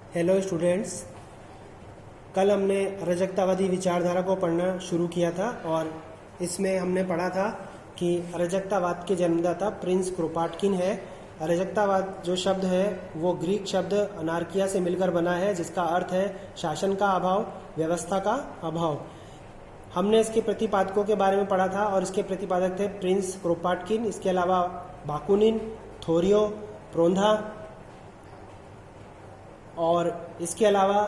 Hello students. कल हमने अराजकतावादी विचारधारा को पढ़ना शुरू किया था और इसमें हमने पढ़ा था कि अराजकतावाद के जन्मदाता प्रिंस क्रोपाटकिन है। अराजकतावाद जो शब्द है वो ग्रीक शब्द अनार्किया से मिलकर बना है, जिसका अर्थ है शासन का अभाव, व्यवस्था का अभाव। हमने इसके प्रतिपादकों के बारे में पढ़ा था और इसके प्रतिपादक थे प्रिंस क्रोपाटकिन, इसके अलावा बाकुनिन, थोरियो, प्रोंधा और इसके अलावा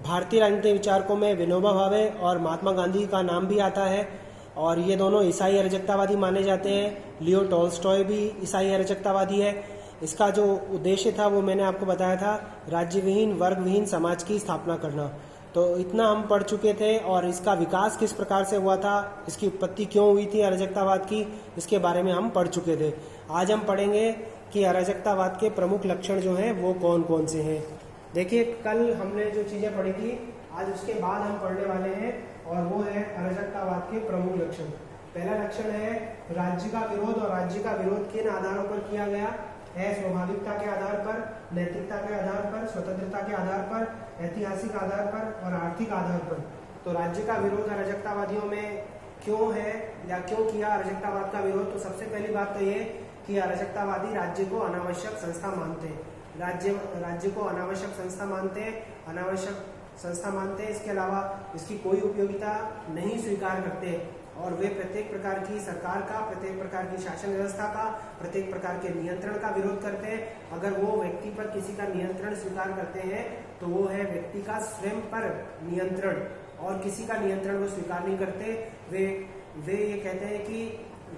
भारतीय राजनीतिक विचारकों में विनोबा भावे और महात्मा गांधी का नाम भी आता है और ये दोनों ईसाई अराजकतावादी माने जाते हैं। लियो टॉल्स्टॉय भी ईसाई अराजकतावादी है। इसका जो उद्देश्य था वो मैंने आपको बताया था, राज्यविहीन वर्गविहीन समाज की स्थापना करना। तो इतना हम पढ़ चुके थे और इसका विकास किस प्रकार से हुआ था, इसकी उत्पत्ति क्यों हुई थी अराजकतावाद की, इसके बारे में हम पढ़ चुके थे। आज हम पढ़ेंगे कि अराजकतावाद के प्रमुख लक्षण जो हैं वो कौन कौन से हैं। देखिए, कल हमने जो चीज़ें पढ़ी थी आज उसके बाद हम पढ़ने वाले हैं और वो है अराजकतावाद के प्रमुख लक्षण। पहला लक्षण है राज्य का विरोध, और राज्य का विरोध किन आधारों पर किया गया है? स्वाभाविकता के आधार पर, नैतिकता के आधार पर, स्वतंत्रता के आधार पर, ऐतिहासिक आधार पर और आर्थिक आधार पर। तो राज्य का विरोध अराजकतावादियों में क्यों है या क्यों किया अराजकतावाद का विरोध? तो सबसे पहली बात तो ये कि अराजकतावादी राज्य को अनावश्यक संस्था मानते हैं। राज्य को अनावश्यक संस्था मानते हैं। इसके अलावा इसकी कोई उपयोगिता नहीं स्वीकार करते और वे प्रत्येक प्रकार की सरकार का, प्रत्येक प्रकार की शासन व्यवस्था का, प्रत्येक प्रकार के नियंत्रण का विरोध करते हैं। अगर वो व्यक्ति पर किसी का नियंत्रण स्वीकार करते हैं तो वो है व्यक्ति का स्वयं पर नियंत्रण, और किसी का नियंत्रण वो स्वीकार नहीं करते। वे ये कहते हैं कि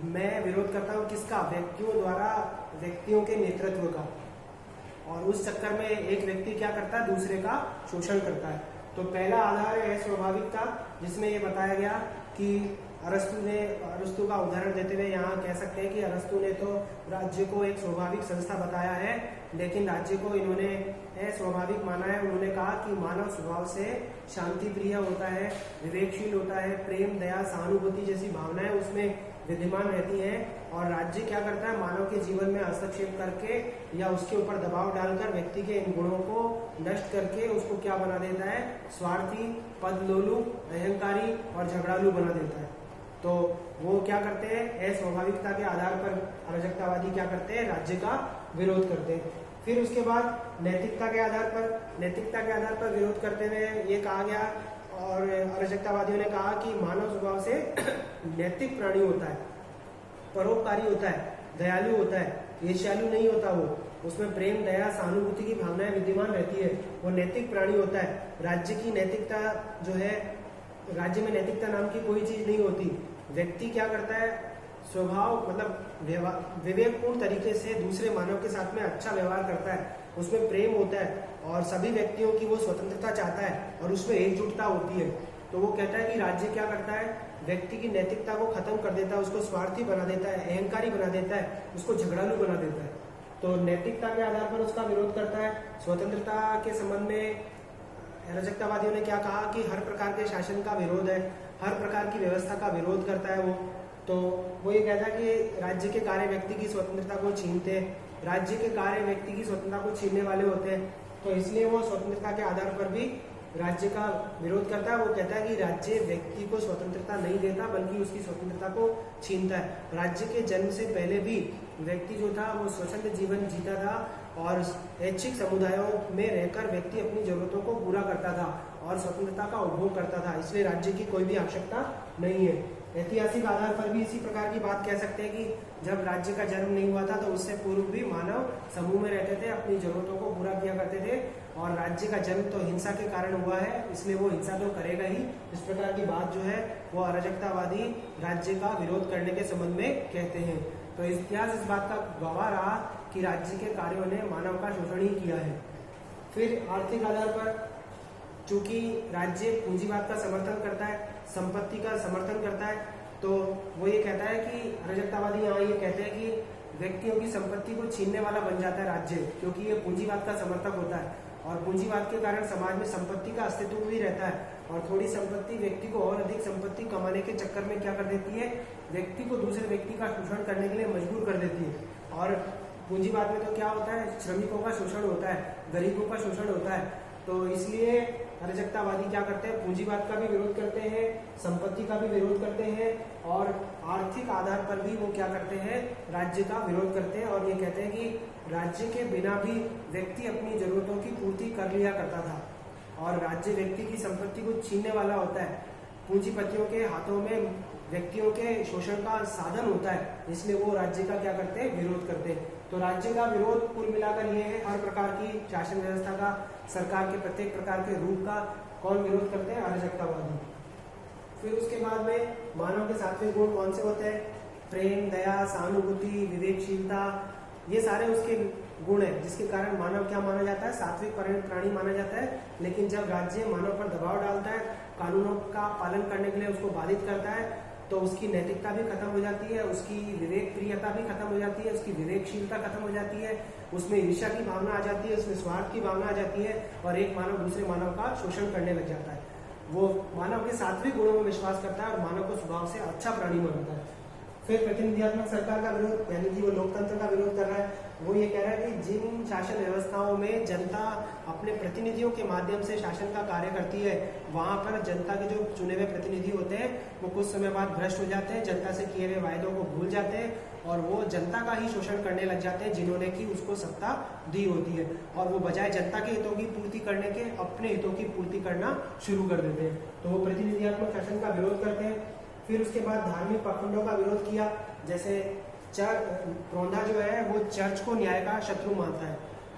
मैं विरोध करता हूँ किसका? व्यक्तियों द्वारा, व्यक्तियों के नेतृत्व का, और उस चक्कर में एक व्यक्ति क्या करता है? दूसरे का शोषण करता है। तो पहला आधार है स्वाभाविकता, जिसमें ये बताया गया कि अरस्तु का उदाहरण देते हुए यहाँ कह सकते हैं कि अरस्तु ने तो राज्य को एक स्वाभाविक संस्था बताया है, लेकिन राज्य को इन्होंने स्वाभाविक माना है। उन्होंने कहा कि मानव स्वभाव से शांति प्रिय होता है, विवेकशील होता है, प्रेम, दया, सहानुभूति जैसी भावनाएं उसमें विद्यमान रहती हैं, और राज्य क्या करता है? मानव के जीवन में हस्तक्षेप करके या उसके ऊपर दबाव डालकर व्यक्ति के इन गुणों को नष्ट करके उसको क्या बना देता है? स्वार्थी, पदलोलु, अहंकारी और झगड़ालू बना देता है। तो वो क्या करते हैं? अस्वाभाविकता के आधार पर अराजकतावादी क्या करते हैं? राज्य का विरोध करते हैं। फिर उसके बाद नैतिकता के आधार पर विरोध करते हुए ये कहा गया, और अराजकतावादियों ने कहा कि मानव स्वभाव से नैतिक प्राणी होता है, परोपकारी होता है, दयालु होता है, ईर्ष्यालु नहीं होता। वो उसमें प्रेम, दया, सहानुभूति की भावनाएं विद्यमान रहती है, वो नैतिक प्राणी होता है। राज्य की नैतिकता जो है, राज्य में नैतिकता नाम की कोई चीज नहीं होती। व्यक्ति क्या करता है? स्वभाव मतलब विवेकपूर्ण तरीके से दूसरे मानव के साथ में अच्छा व्यवहार करता है, उसमें प्रेम होता है और सभी व्यक्तियों की वो स्वतंत्रता चाहता है और उसमें एकजुटता होती है। तो वो कहता है कि राज्य क्या करता है? व्यक्ति की नैतिकता को खत्म कर देता है, उसको स्वार्थी बना देता है, अहंकारी बना देता है, उसको झगड़ालू बना देता है। तो नैतिकता के आधार पर उसका विरोध करता है। स्वतंत्रता के संबंध में अराजकतावादियों ने क्या कहा कि हर प्रकार के शासन का विरोध है, हर प्रकार की व्यवस्था का विरोध करता है वो। तो वो ये कहता है कि राज्य के कार्य व्यक्ति की स्वतंत्रता को छीनते हैं, राज्य के कार्य व्यक्ति की स्वतंत्रता को छीनने वाले होते हैं। तो इसलिए वो स्वतंत्रता के आधार पर भी राज्य का विरोध करता है। वो कहता है कि राज्य व्यक्ति को स्वतंत्रता नहीं देता बल्कि उसकी स्वतंत्रता को छीनता है। राज्य के जन्म से पहले भी व्यक्ति जो था वो स्वतंत्र जीवन जीता था और ऐच्छिक समुदायों में रहकर व्यक्ति अपनी जरूरतों को पूरा करता था और स्वतंत्रता का उपभोग करता था। इसलिए राज्य की कोई भी आवश्यकता नहीं है। ऐतिहासिक आधार पर भी इसी प्रकार की बात कह सकते हैं कि जब राज्य का जन्म नहीं हुआ था तो उससे पूर्व भी मानव समूह में रहते थे, अपनी जरूरतों को पूरा किया करते थे, और राज्य का जन्म तो हिंसा के कारण हुआ है, इसलिए वो हिंसा तो करेगा ही। इस प्रकार की बात जो है वो अराजकतावादी राज्य का विरोध करने के संबंध में कहते हैं। तो इतिहास इस बात का गवाह रहा कि राज्य के कार्यों ने मानव का शोषण ही किया है। फिर आर्थिक आधार पर, चूंकि राज्य पूंजीवाद का समर्थन करता है, संपत्ति का समर्थन करता है, तो वो ये कहता है कि अराजकतावादी यहाँ ये कहते हैं कि व्यक्तियों की संपत्ति को छीनने वाला बन जाता है राज्य, क्योंकि ये पूंजीवाद का समर्थक होता है और पूंजीवाद के कारण समाज में संपत्ति का अस्तित्व भी रहता है, और थोड़ी संपत्ति व्यक्ति को और अधिक संपत्ति कमाने के चक्कर में क्या कर देती है? व्यक्ति को दूसरे व्यक्ति का शोषण करने के लिए मजबूर कर देती है। और पूंजीवाद में तो क्या होता है? श्रमिकों का शोषण होता है, गरीबों का शोषण होता है, तो इसलिए अराजकतावादी क्या करते हैं, पूंजीवाद का भी विरोध करते हैं, संपत्ति का भी विरोध करते हैं और आर्थिक आधार पर भी वो क्या करते हैं, राज्य का विरोध करते हैं। और ये कहते हैं कि राज्य के बिना भी व्यक्ति अपनी जरूरतों की पूर्ति कर लिया करता था और राज्य व्यक्ति की संपत्ति को छीनने वाला होता है। पूंजीपतियों के हाथों में व्यक्तियों के शोषण का साधन होता है, इसलिए वो राज्य का क्या करते हैं, विरोध करते हैं। तो राज्य का विरोध कुल मिलाकर ये है, हर प्रकार की शासन व्यवस्था का, सरकार के प्रत्येक प्रकार के रूप का कौन विरोध करते हैं, अराजकतावादी। फिर उसके बाद में मानव के सात्विक गुण कौन से होते हैं, प्रेम, दया, सहानुभूति, विवेकशीलता, ये सारे उसके गुण है जिसके कारण मानव क्या माना जाता है, सात्विक प्राणी माना जाता है। लेकिन जब राज्य मानव पर दबाव डालता है, कानूनों का पालन करने के लिए उसको बाधित करता है, तो उसकी नैतिकता भी खत्म हो जाती है, उसकी विवेक प्रियता भी खत्म हो जाती है, उसकी विवेकशीलता खत्म हो जाती है, उसमें ईर्ष्या की भावना आ जाती है, उसमें स्वार्थ की भावना आ जाती है और एक मानव दूसरे मानव का शोषण करने लग जाता है। वो मानव के सात्विक गुणों में विश्वास करता है और मानव को स्वभाव से अच्छा प्राणी मानता है। फिर प्रतिनिधित्मक सरकार का विरोध, यानी कि वो लोकतंत्र का विरोध कर रहा है। वो ये कह रहा है कि जिन शासन व्यवस्थाओं में जनता अपने प्रतिनिधियों के माध्यम से शासन का कार्य करती है, वहां पर जनता के जो चुने हुए प्रतिनिधि होते हैं वो कुछ समय बाद भ्रष्ट हो जाते हैं, जनता से किए हुए वायदों को भूल जाते हैं और वो जनता का ही शोषण करने लग जाते हैं जिन्होंने की उसको सत्ता दी होती है, और वो बजाय जनता के हितों की पूर्ति करने के अपने हितों की पूर्ति करना शुरू कर देते हैं। तो वो प्रतिनिधित्मक शासन का विरोध करते हैं। फिर उसके बाद धार्मिक पाखंडों का विरोध किया, जैसे त्रोंधा जो है वो चर्च को न्याय का शत्रु मानता है।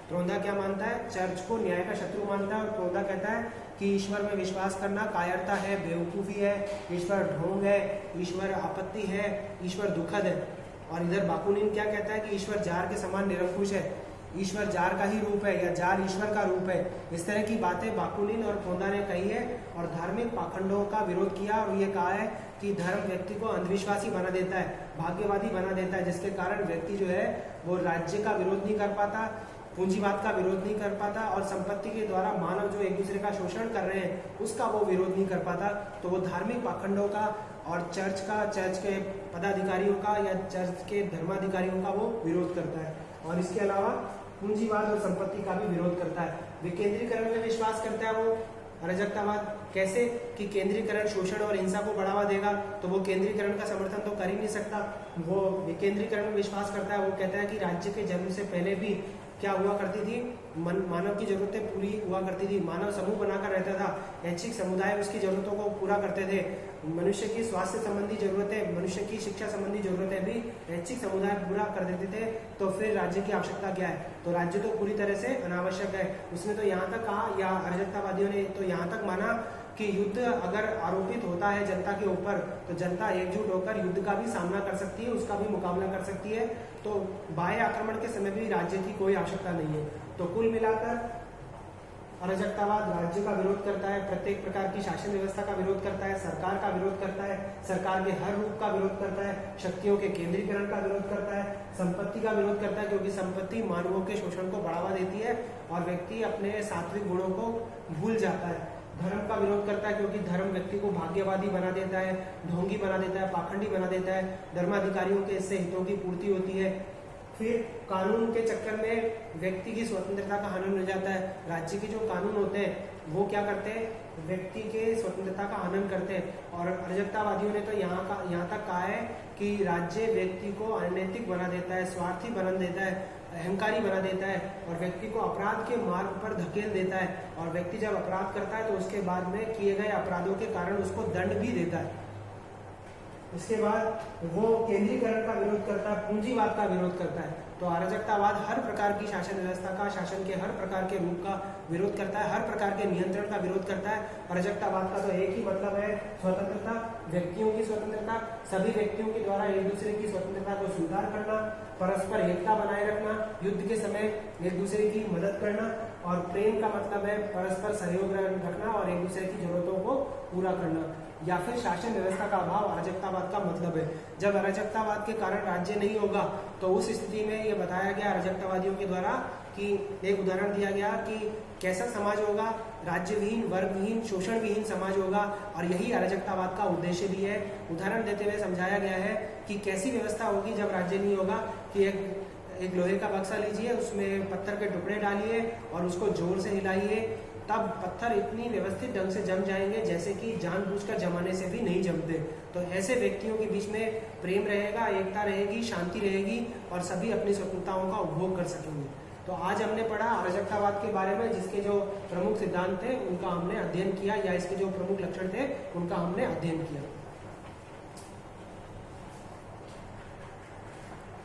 त्रोंधा क्या मानता है, चर्च को न्याय का शत्रु मानता है और त्रोंधा कहता है कि ईश्वर में विश्वास करना कायरता है, बेवकूफ़ी है, ईश्वर ढोंग है, ईश्वर आपत्ति है, ईश्वर दुखद है। और इधर बाकुनिन क्या कहता है कि ईश्वर जार के समान निरंकुश है, ईश्वर जार का ही रूप है या जार ईश्वर का रूप है। इस तरह की बातें बाकुनिन और त्रोंधा ने कही है और धार्मिक पाखंडों का विरोध किया और ये कहा है कि धर्म व्यक्ति को अंधविश्वासी बना देता है, भाग्यवादी बना देता है, जिसके कारण व्यक्ति जो है वो राज्य का विरोध नहीं कर पाता, पूंजीवाद का विरोध नहीं कर पाता और संपत्ति के द्वारा मानव जो एक दूसरे का शोषण कर रहे हैं उसका वो विरोध नहीं कर पाता। तो वो धार्मिक पाखंडों का और चर्च के पदाधिकारियों का या चर्च के धर्माधिकारियों का वो विरोध करता है। और इसके अलावा पूंजीवाद और संपत्ति का भी विरोध करता है। विकेंद्रीकरण में विश्वास करता है वो अराजकतावाद। कैसे कि केंद्रीकरण शोषण और हिंसा को बढ़ावा देगा, तो वो केंद्रीकरण का समर्थन तो कर ही नहीं सकता। वो विकेंद्रीकरण में विश्वास करता है। वो कहता है कि राज्य के जन्म से पहले भी क्या हुआ करती थी, मानव की जरूरतें पूरी हुआ करती थी, मानव समूह बनाकर रहता था, ऐच्छिक समुदाय उसकी जरूरतों को पूरा करते थे। मनुष्य की स्वास्थ्य संबंधी जरूरतें, मनुष्य की शिक्षा संबंधी जरूरतें भी ऐच्छिक समुदाय पूरा कर देते थे। तो फिर राज्य की आवश्यकता क्या है, तो राज्य तो पूरी तरह से अनावश्यक है। उसने तो यहाँ तक कहा, या अराजकतावादियों ने तो यहाँ तक माना कि युद्ध अगर आरोपित होता है जनता के ऊपर तो जनता एकजुट होकर युद्ध का भी सामना कर सकती है, उसका भी मुकाबला कर सकती है। तो बाह्य आक्रमण के समय भी राज्य की कोई आवश्यकता नहीं है। तो कुल मिलाकर अराजकतावाद राज्य का विरोध करता है, प्रत्येक प्रकार की शासन व्यवस्था का विरोध करता है, सरकार का विरोध करता है, सरकार के हर रूप का विरोध करता है, शक्तियों के केंद्रीकरण का विरोध करता है, संपत्ति का विरोध करता है क्योंकि संपत्ति मानवों के शोषण को बढ़ावा देती है और व्यक्ति अपने सात्विक गुणों को भूल जाता है। धर्म का विरोध करता है क्योंकि धर्म व्यक्ति को भाग्यवादी बना देता है, ढोंगी बना देता है, पाखंडी बना देता है, धर्माधिकारियों के इससे हितों की पूर्ति होती है। फिर कानून के चक्कर में व्यक्ति की स्वतंत्रता का हनन हो जाता है। राज्य के जो कानून होते हैं वो क्या करते हैं, व्यक्ति के स्वतंत्रता का हनन करते हैं। और अराजकतावादियों ने तो यहाँ तक कहा है कि राज्य व्यक्ति को अनैतिक बना देता है, स्वार्थी बना देता है, अहंकारी बना देता है और व्यक्ति को अपराध के मार्ग पर धकेल देता है। और व्यक्ति जब अपराध करता है तो उसके बाद में किए गए अपराधों के कारण उसको दंड भी देता है। इसके बाद वो केंद्रीकरण का विरोध करता है, पूंजीवाद का विरोध करता है। तो अराजकतावाद हर प्रकार की शासन व्यवस्था का, शासन के हर प्रकार के रूप का विरोध करता है, हर प्रकार के नियंत्रण का विरोध करता है। अराजकतावाद का तो एक ही मतलब है, स्वतंत्रता, व्यक्तियों की स्वतंत्रता, सभी व्यक्तियों के द्वारा एक दूसरे की स्वतंत्रता को स्वीकार करना, परस्पर एकता बनाए रखना, युद्ध के समय एक दूसरे की मदद करना, और प्रेम का मतलब है परस्पर सहयोग रखना और एक दूसरे की जरूरतों को पूरा करना। या फिर शासन व्यवस्था का अभाव अराजकतावाद का मतलब है। जब अराजकतावाद के कारण राज्य नहीं होगा तो उस स्थिति में ये बताया गया अराजकतावादियों के द्वारा कि एक उदाहरण दिया गया कि कैसा समाज होगा, राज्यविहीन, वर्गविहीन, शोषण विहीन समाज होगा। और यही अराजकतावाद का उद्देश्य भी है। उदाहरण देते हुए समझाया गया है कि कैसी व्यवस्था होगी जब राज्य नहीं होगा, कि एक लोहे का बक्सा लीजिए, उसमें पत्थर के टुकड़े डालिए और उसको जोर से हिलाइए, तब पत्थर इतनी व्यवस्थित ढंग से जम जाएंगे जैसे कि जानबूझकर जमाने से भी नहीं जमते। तो ऐसे व्यक्तियों के बीच में प्रेम रहेगा, एकता रहेगी, शांति रहेगी और सभी अपनी स्वतंत्रताओं का उपभोग कर सकेंगे। तो आज हमने पढ़ा अराजकतावाद के बारे में, जिसके जो प्रमुख सिद्धांत थे उनका हमने अध्ययन किया, या इसके जो प्रमुख लक्षण थे उनका हमने अध्ययन किया।